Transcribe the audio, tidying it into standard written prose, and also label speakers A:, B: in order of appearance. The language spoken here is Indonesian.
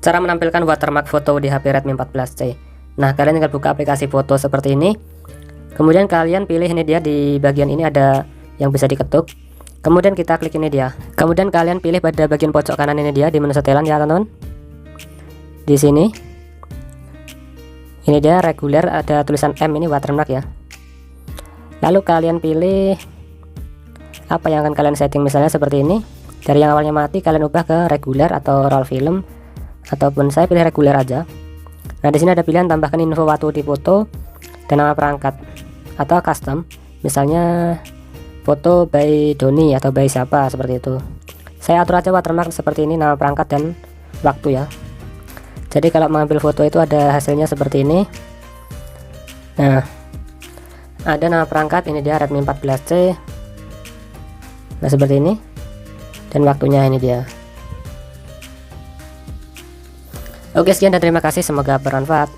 A: Cara menampilkan watermark foto di HP Redmi 14C. Nah, kalian tinggal buka aplikasi foto seperti ini. Kemudian kalian pilih ini dia, di bagian ini ada yang bisa diketuk. Kemudian kita klik ini dia. Kemudian kalian pilih pada bagian pojok kanan ini dia, di menu setelan ya teman-teman. Di sini. Ini dia reguler, ada tulisan M, ini watermark ya. Lalu kalian pilih apa yang akan kalian setting, misalnya seperti ini. Dari yang awalnya mati kalian ubah ke reguler atau roll film, ataupun saya pilih reguler aja. Nah, di sini ada pilihan tambahkan info waktu di foto dan nama perangkat, atau custom, misalnya foto by Doni atau by siapa, seperti itu. Saya atur aja watermark seperti ini, nama perangkat dan waktu ya. Jadi kalau mengambil foto itu ada hasilnya seperti ini. Nah, ada nama perangkat, ini dia Redmi 14C. Nah, seperti ini. Dan waktunya ini dia. Oke, sekian dan terima kasih, semoga bermanfaat.